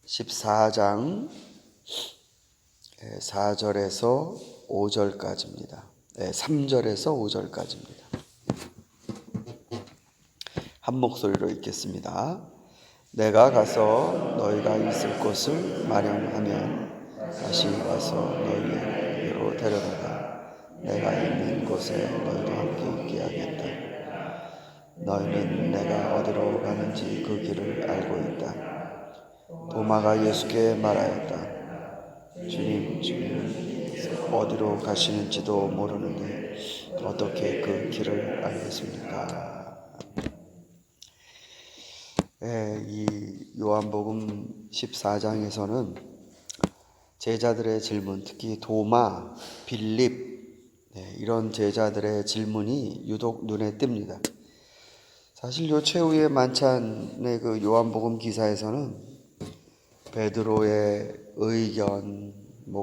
14장 4절에서 5절까지입니다. 3절에서 5절까지입니다. 한 목소리로 읽겠습니다. 내가 가서 너희가 있을 곳을 마련하면 다시 와서 너희에게로 데려다가 내가 있는 곳에 너희와 함께 있게 하겠다. 너희는 내가 어디로 가는지 그 길을 알고 있다. 도마가 예수께 말하였다. 주님, 어디로 가시는지도 모르는데 어떻게 그 길을 알겠습니까? 이 요한복음 14장에서는 제자들의 질문, 특히 도마, 빌립 이런 제자들의 질문이 유독 눈에 띕니다. 사실 요 최후의 만찬의 그 요한복음 기사에서는 베드로의 의견,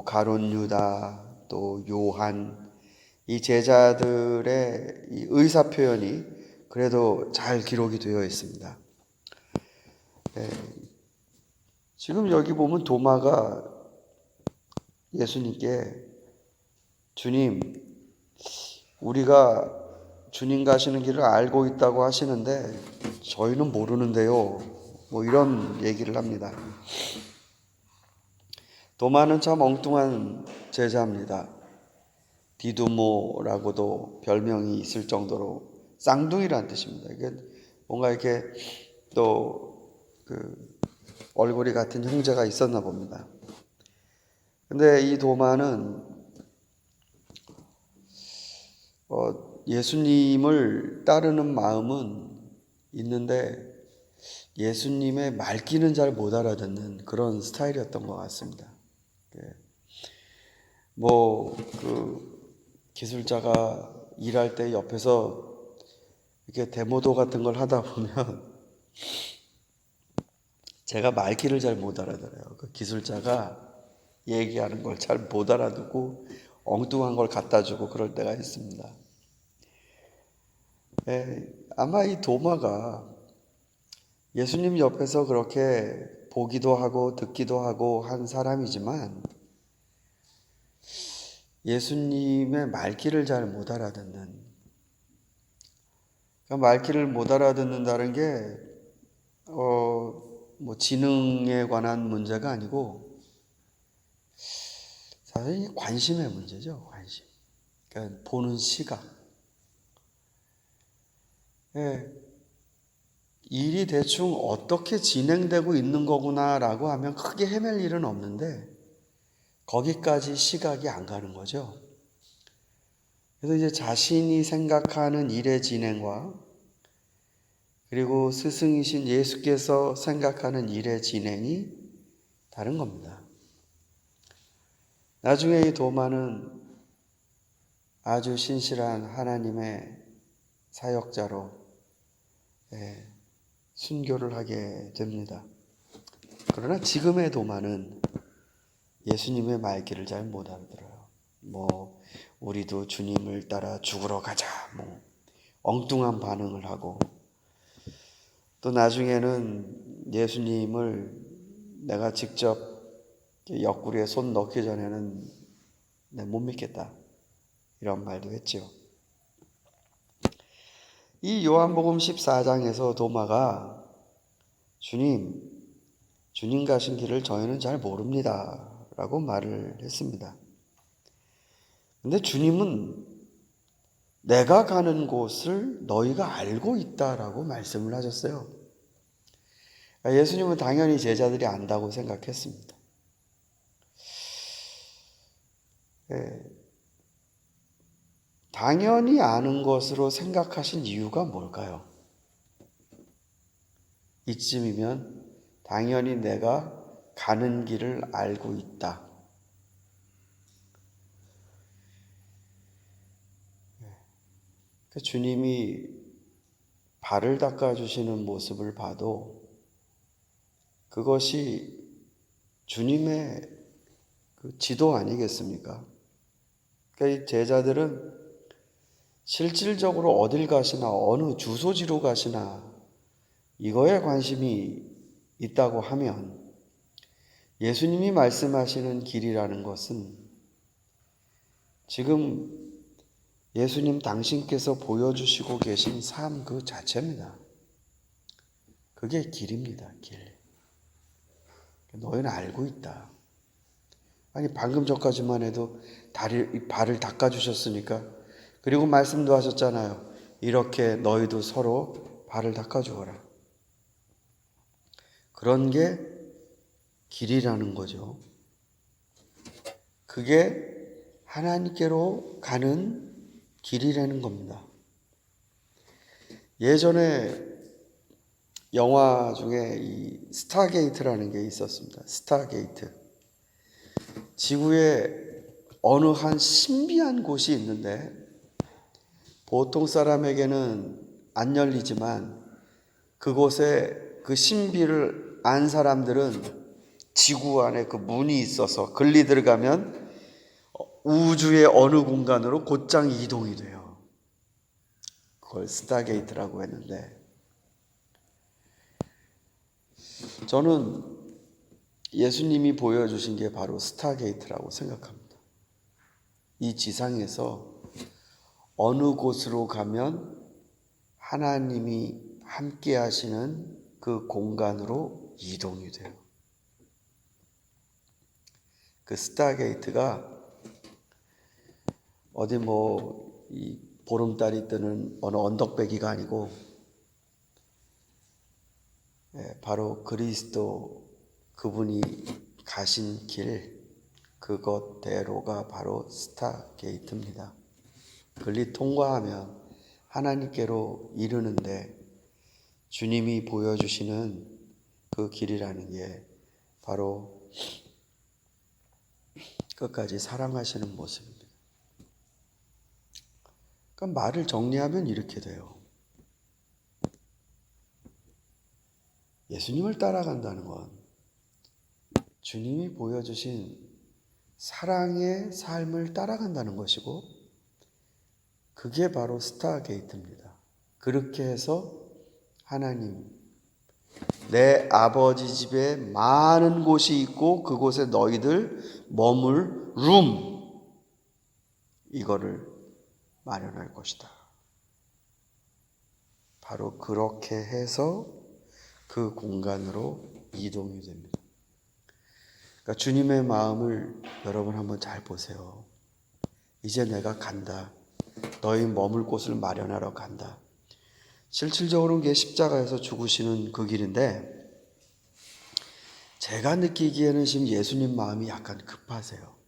가룟 유다, 또 요한, 이 제자들의 이 의사 표현이 그래도 잘 기록이 되어 있습니다. 지금 여기 보면 도마가 예수님께 주님, 우리가 주님 가시는 길을 알고 있다고 하시는데 저희는 모르는데요. 이런 얘기를 합니다. 도마는 참 엉뚱한 제자입니다. 디두모라고도 별명이 있을 정도로 쌍둥이라는 뜻입니다. 이게 뭔가 이렇게 또 얼굴이 같은 형제가 있었나 봅니다. 근데 이 도마는 예수님을 따르는 마음은 있는데 예수님의 말귀는 잘 못 알아듣는 그런 스타일이었던 것 같습니다. 기술자가 일할 때 옆에서 이렇게 데모도 같은 걸 하다 보면 제가 말귀를 잘 못 알아들어요. 그 기술자가 얘기하는 걸 잘 못 알아듣고 엉뚱한 걸 갖다 주고 그럴 때가 있습니다. 아마 이 도마가 예수님 옆에서 그렇게 보기도 하고 듣기도 하고 한 사람이지만 예수님의 말귀를 잘 못 알아듣는, 말귀를 못 알아듣는다는 게 지능에 관한 문제가 아니고 사실 관심의 문제죠. 관심. 그러니까 보는 시각. 일이 대충 어떻게 진행되고 있는 거구나라고 하면 크게 헤맬 일은 없는데 거기까지 시각이 안 가는 거죠. 그래서 이제 자신이 생각하는 일의 진행과 그리고 스승이신 예수께서 생각하는 일의 진행이 다른 겁니다. 나중에 이 도마는 아주 신실한 하나님의 사역자로 순교를 하게 됩니다. 그러나 지금의 도마는 예수님의 말귀를 잘 못 알아들어요. 우리도 주님을 따라 죽으러 가자. 엉뚱한 반응을 하고 또 나중에는 예수님을 내가 직접 옆구리에 손 넣기 전에는 내가 못 믿겠다. 이런 말도 했죠. 이 요한복음 14장에서 도마가 주님 가신 길을 저희는 잘 모릅니다. 라고 말을 했습니다. 근데 주님은 내가 가는 곳을 너희가 알고 있다라고 말씀을 하셨어요. 예수님은 당연히 제자들이 안다고 생각했습니다. 당연히 아는 것으로 생각하신 이유가 뭘까요? 이쯤이면 당연히 내가 가는 길을 알고 있다. 주님이 발을 닦아주시는 모습을 봐도 그것이 주님의 지도 아니겠습니까? 그러니까 이 제자들은 실질적으로 어딜 가시나 어느 주소지로 가시나 이거에 관심이 있다고 하면 예수님이 말씀하시는 길이라는 것은 지금 예수님 당신께서 보여주시고 계신 삶 그 자체입니다. 그게 길입니다. 길. 너희는 알고 있다. 아니 방금 전까지만 해도 발을 닦아주셨으니까, 그리고 말씀도 하셨잖아요. 이렇게 너희도 서로 발을 닦아주어라. 그런 게 길이라는 거죠. 그게 하나님께로 가는 길이라는 겁니다. 예전에 영화 중에 이 스타게이트라는 게 있었습니다. 스타게이트. 지구에 어느 한 신비한 곳이 있는데 보통 사람에게는 안 열리지만 그곳에 그 신비를 안 사람들은 지구 안에 그 문이 있어서 걸리 들어가면 우주의 어느 공간으로 곧장 이동이 돼요. 그걸 스타게이트라고 했는데, 저는 예수님이 보여주신 게 바로 스타게이트라고 생각합니다. 이 지상에서 어느 곳으로 가면 하나님이 함께 하시는 그 공간으로 이동이 돼요. 그 스타게이트가 어디 이 보름달이 뜨는 어느 언덕배기가 아니고 바로 그리스도 그분이 가신 길, 그것대로가 바로 스타게이트입니다. 그리 통과하면 하나님께로 이르는데 주님이 보여주시는 그 길이라는 게 바로 끝까지 사랑하시는 모습입니다. 그러니까 말을 정리하면 이렇게 돼요. 예수님을 따라간다는 건 주님이 보여주신 사랑의 삶을 따라간다는 것이고, 그게 바로 스타게이트입니다. 그렇게 해서 하나님, 내 아버지 집에 많은 곳이 있고 그곳에 너희들 머물 룸, 이거를 마련할 것이다. 바로 그렇게 해서 그 공간으로 이동이 됩니다. 그러니까 주님의 마음을 여러분 한번 잘 보세요. 이제 내가 간다. 너희 머물 곳을 마련하러 간다. 실질적으로는 그게 십자가에서 죽으시는 그 길인데, 제가 느끼기에는 지금 예수님 마음이 약간 급하세요.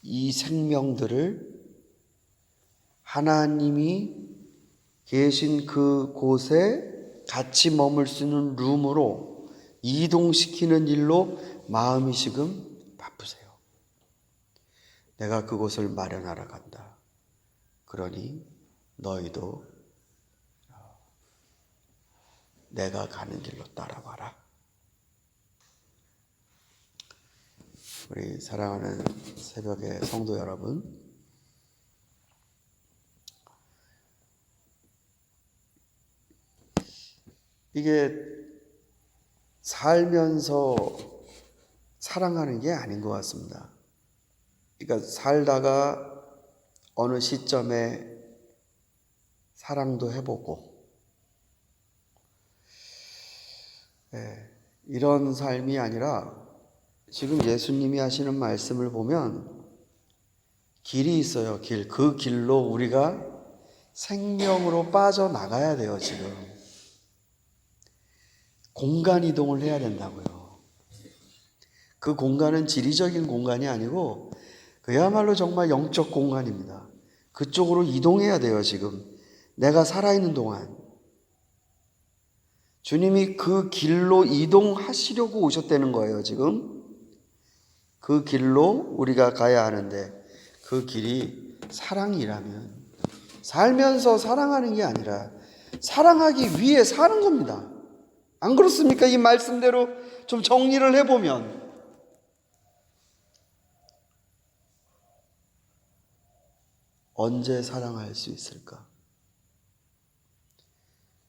이 생명들을 하나님이 계신 그 곳에 같이 머물 수 있는 룸으로 이동시키는 일로 마음이 지금 바쁘세요. 내가 그곳을 마련하러 간다. 그러니 너희도 내가 가는 길로 따라와라. 우리 사랑하는 새벽의 성도 여러분, 이게 살면서 사랑하는 게 아닌 것 같습니다. 그러니까 살다가 어느 시점에 사랑도 해보고, 이런 삶이 아니라 지금 예수님이 하시는 말씀을 보면 길이 있어요. 길. 그 길로 우리가 생명으로 빠져나가야 돼요. 지금 공간 이동을 해야 된다고요. 그 공간은 지리적인 공간이 아니고 그야말로 정말 영적 공간입니다. 그쪽으로 이동해야 돼요. 지금 내가 살아있는 동안 주님이 그 길로 이동하시려고 오셨다는 거예요. 지금 그 길로 우리가 가야 하는데, 그 길이 사랑이라면 살면서 사랑하는 게 아니라 사랑하기 위해 사는 겁니다. 안 그렇습니까? 이 말씀대로 좀 정리를 해보면 언제 사랑할 수 있을까?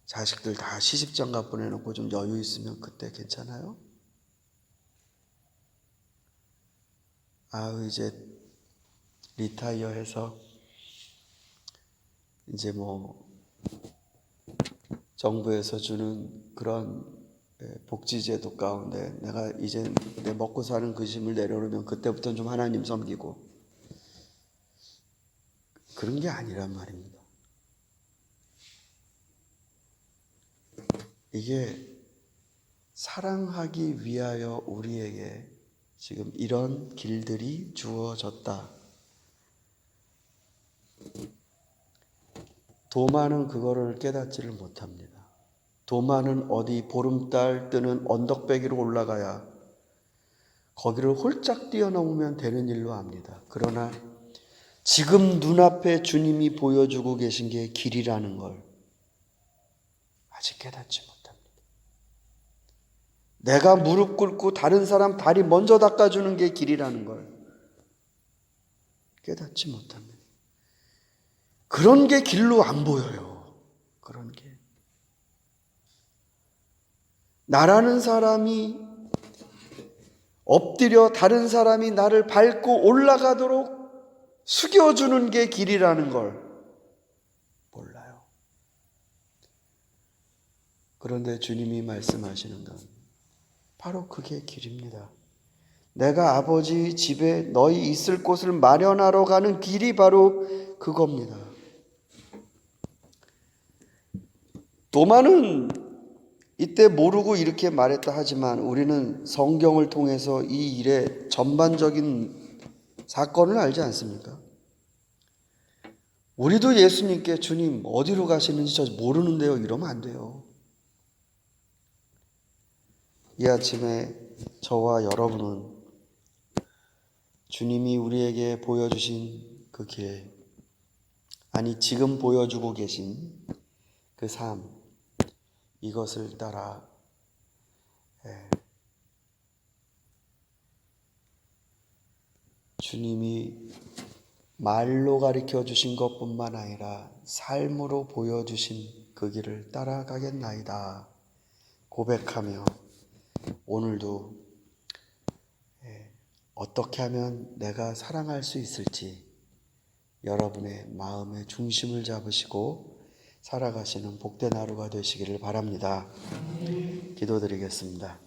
자식들 다 시집장가 보내놓고 좀 여유 있으면 그때 괜찮아요? 이제 리타이어 해서 이제 뭐 정부에서 주는 그런 복지제도 가운데 내가 이제 내 먹고 사는 그 짐을 내려놓으면 그때부터는 좀 하나님 섬기고, 그런 게 아니란 말입니다. 이게 사랑하기 위하여 우리에게 지금 이런 길들이 주어졌다. 도마는 그거를 깨닫지를 못합니다. 도마는 어디 보름달 뜨는 언덕배기로 올라가야 거기를 홀짝 뛰어넘으면 되는 일로 압니다. 그러나 지금 눈앞에 주님이 보여주고 계신 게 길이라는 걸 아직 깨닫지 못합니다. 내가 무릎 꿇고 다른 사람 다리 먼저 닦아주는 게 길이라는 걸 깨닫지 못합니다. 그런 게 길로 안 보여요. 그런 게. 나라는 사람이 엎드려 다른 사람이 나를 밟고 올라가도록 숙여주는 게 길이라는 걸 몰라요. 그런데 주님이 말씀하시는 건 바로 그게 길입니다. 내가 아버지 집에 너희 있을 곳을 마련하러 가는 길이 바로 그겁니다. 도마는 이때 모르고 이렇게 말했다 하지만 우리는 성경을 통해서 이 일의 전반적인 사건을 알지 않습니까? 우리도 예수님께 주님 어디로 가시는지 저 모르는데요 이러면 안 돼요. 이 아침에 저와 여러분은 주님이 우리에게 보여주신 그 길, 아니 지금 보여주고 계신 그 삶, 이것을 따라 주님이 말로 가르쳐 주신 것뿐만 아니라 삶으로 보여주신 그 길을 따라가겠나이다 고백하며 오늘도 어떻게 하면 내가 사랑할 수 있을지 여러분의 마음의 중심을 잡으시고 살아가시는 복된 하루가 되시기를 바랍니다. 기도드리겠습니다.